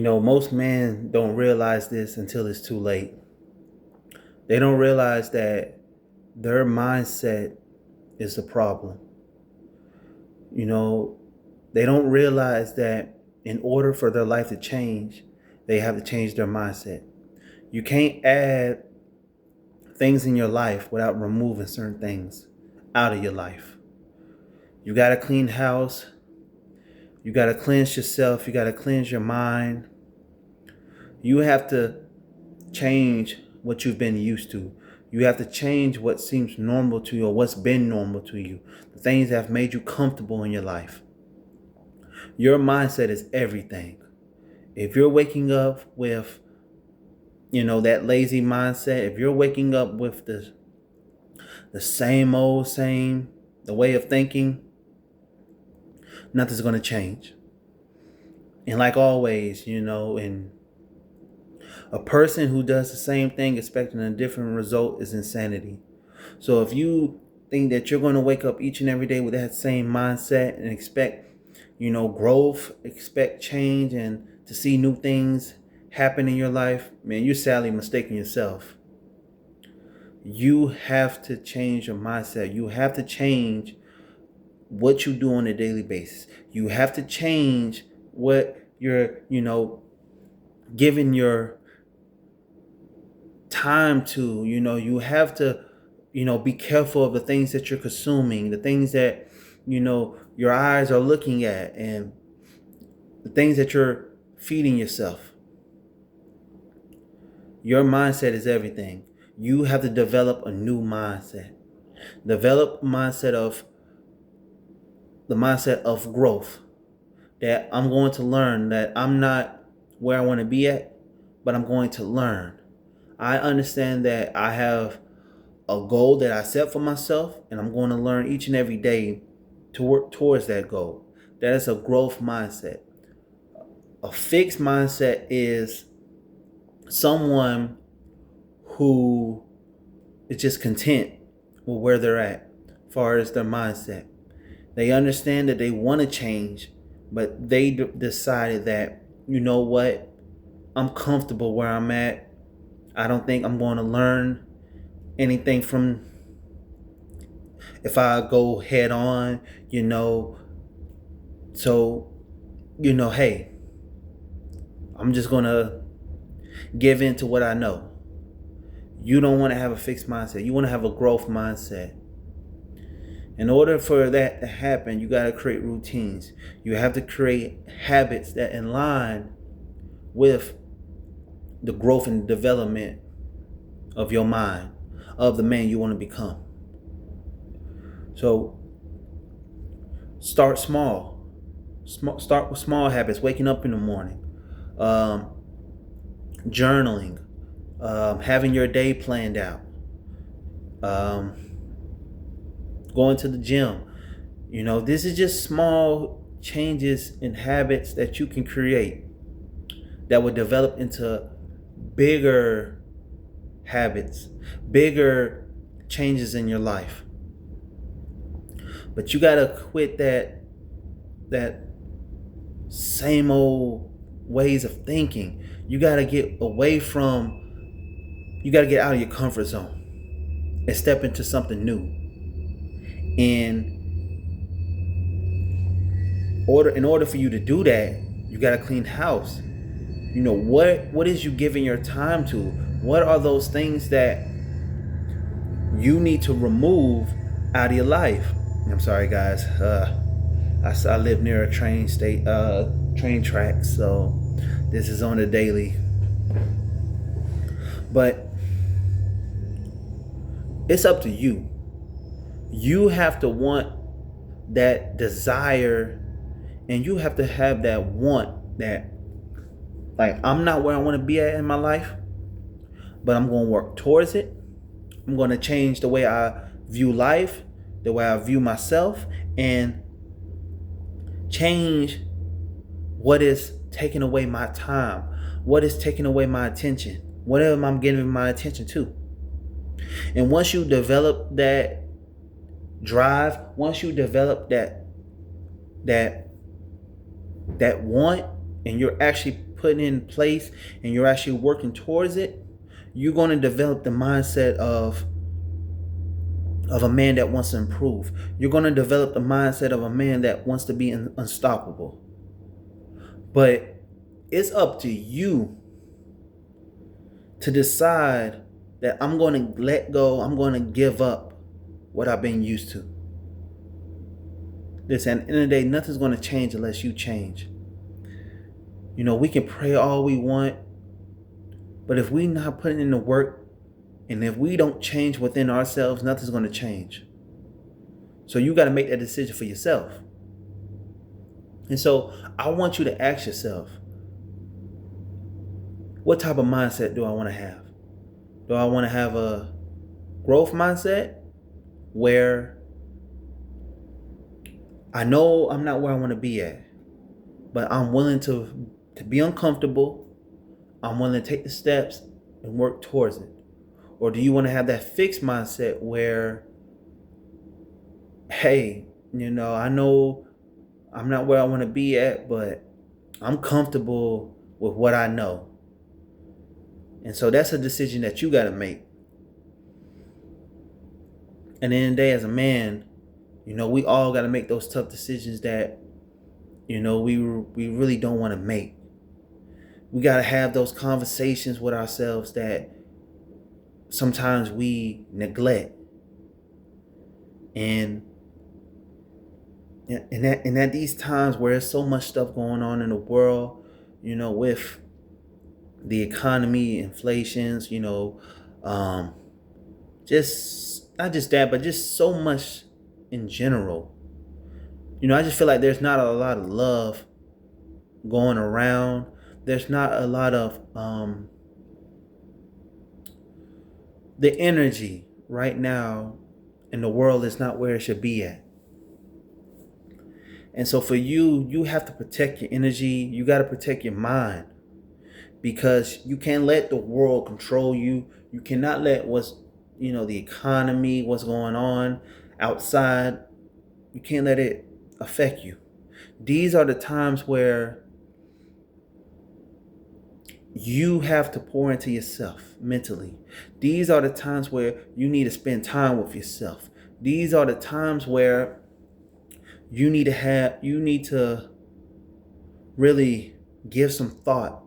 Most men don't realize this until it's too late. They don't realize that their mindset is the problem. You know, they don't realize that in order for their life to change, they have to change their mindset. You can't add things in your life without removing certain things out of your life. You got to clean house. You got to cleanse yourself. You got to cleanse your mind. You have to change what you've been used to. You have to change what seems normal to you or what's been normal to you. The things that have made you comfortable in your life. Your mindset is everything. If you're waking up with, that lazy mindset, if you're waking up with the same old same, the way of thinking, nothing's going to change. And like always, and a person who does the same thing expecting a different result is insanity. So if you think that you're going to wake up each and every day with that same mindset and expect, growth, expect change and to see new things happen in your life, man, you're sadly mistaking yourself. You have to change your mindset. You have to change what you do on a daily basis. You have to change what you're, giving your time to. You have to, be careful of the things that you're consuming, the things that, your eyes are looking at, and the things that you're feeding yourself. Your mindset is everything. You have to develop a new mindset. Develop the mindset of growth. That I'm going to learn, that I'm not where I want to be at, but I'm going to learn. I understand that I have a goal that I set for myself, and I'm going to learn each and every day to work towards that goal. That is a growth mindset. A fixed mindset is someone who is just content with where they're at as far as their mindset. They understand that they want to change, but they decided that, what, I'm comfortable where I'm at. I don't think I'm going to learn anything from if I go head on, So, hey, I'm just going to give in to what I know. You don't want to have a fixed mindset. You want to have a growth mindset. In order for that to happen, you got to create routines. You have to create habits that in line with the growth and development of your mind, of the man you want to become. So start small. Start with small habits. Waking up in the morning, journaling, having your day planned out, going to the gym. This is just small changes in habits that you can create that will develop into bigger habits, bigger changes in your life. But you gotta quit that same old ways of thinking. You gotta get out of your comfort zone and step into something new. And in order for you to do that, you gotta clean house. What is you giving your time to? What are those things that you need to remove out of your life? I'm sorry, guys. I live near a train track, so this is on a daily. But it's up to you. You have to want that desire, and you have to have that want that, like, I'm not where I want to be at in my life, but I'm going to work towards it. I'm going to change the way I view life, the way I view myself, and change what is taking away my time, what is taking away my attention, whatever I'm giving my attention to. And once you develop that drive, once you develop that want, and you're actually putting in place and you're actually working towards it, you're going to develop the mindset of a man that wants to improve. You're going to develop the mindset of a man that wants to be unstoppable. But it's up to you to decide that I'm going to let go, I'm going to give up what I've been used to. Listen, at the end of the day, nothing's going to change unless you change. You know, we can pray all we want, but if we're not putting in the work, and if we don't change within ourselves, nothing's going to change. So you got to make that decision for yourself. And so I want you to ask yourself, what type of mindset do I want to have? Do I want to have a growth mindset where I know I'm not where I want to be at, but I'm willing to be uncomfortable. I'm willing to take the steps and work towards it. Or do you want to have that fixed mindset where, hey, you know, I know I'm not where I want to be at, but I'm comfortable with what I know. And so that's a decision that you got to make. And in the day, as a man, you know, we all got to make those tough decisions that, you know, we really don't want to make. We got to have those conversations with ourselves that sometimes we neglect. And at these times where there's so much stuff going on in the world, you know, with the economy, inflations, you know, just not just that, but just so much in general. You know, I just feel like there's not a lot of love going around. There's not a lot of the energy right now in the world is not where it should be at. And so for you, you have to protect your energy. You got to protect your mind, because you can't let the world control you. You cannot let the economy, what's going on outside, you can't let it affect you. These are the times where you have to pour into yourself mentally. These are the times where you need to spend time with yourself. These are the times where you need to really give some thought.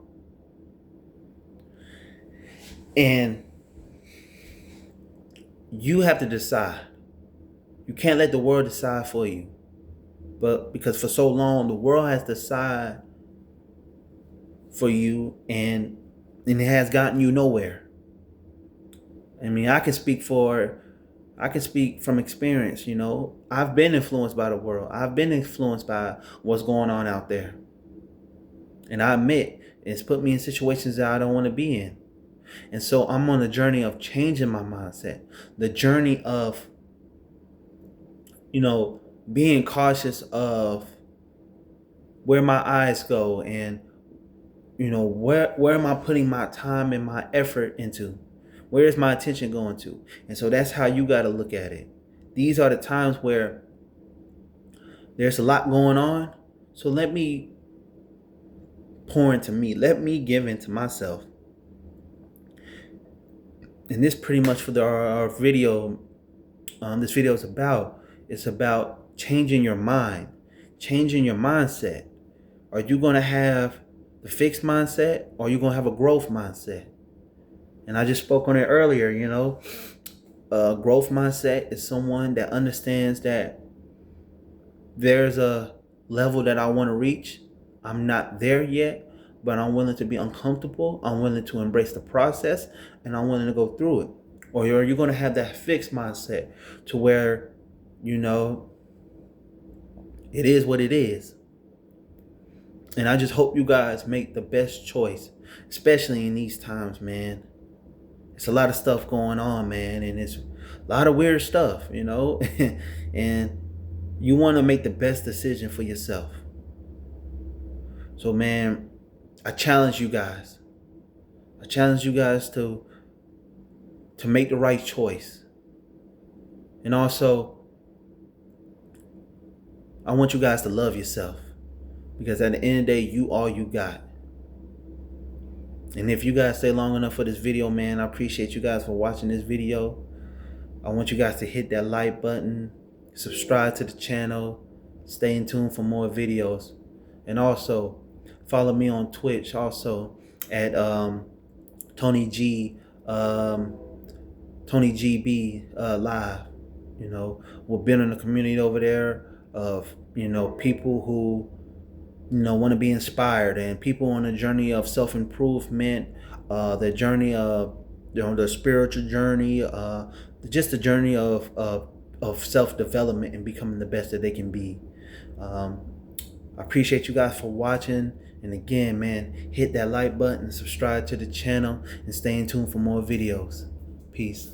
And you have to decide. You can't let the world decide for you. But because for so long, the world has decided for you, and it has gotten you nowhere. I mean, I can speak from experience, you know. I've been influenced by the world. I've been influenced by what's going on out there. And I admit, it's put me in situations that I don't want to be in. And so I'm on a journey of changing my mindset. The journey of, you know, being cautious of where my eyes go, and, you know, where am I putting my time and my effort into? Where is my attention going to? And so that's how you got to look at it. These are the times where there's a lot going on. So let me pour into me. Let me give into myself. And this pretty much for our video, this video is about. It's about changing your mind, changing your mindset. Are you going to have the fixed mindset, or are you going to have a growth mindset? And I just spoke on it earlier, you know. Growth mindset is someone that understands that there's a level that I want to reach. I'm not there yet, but I'm willing to be uncomfortable. I'm willing to embrace the process, and I'm willing to go through it. Or are you going to have that fixed mindset to where, you know, it is what it is? And I just hope you guys make the best choice, especially in these times, man. It's a lot of stuff going on, man, and it's a lot of weird stuff, you know. And you want to make the best decision for yourself. So, man, I challenge you guys. I challenge you guys to make the right choice. And also, I want you guys to love yourself. Because at the end of the day, you all you got. And if you guys stay long enough for this video, man, I appreciate you guys for watching this video. I want you guys to hit that like button, subscribe to the channel, stay in tune for more videos. And also, follow me on Twitch also at Tony GB Live. You know, we're building a community over there of, you know, people who, you know, want to be inspired, and people on a journey of self-improvement, the journey of, you know, the spiritual journey, just the journey of self-development and becoming the best that they can be. I appreciate you guys for watching. And again, man, hit that like button, subscribe to the channel, and stay in tune for more videos. Peace.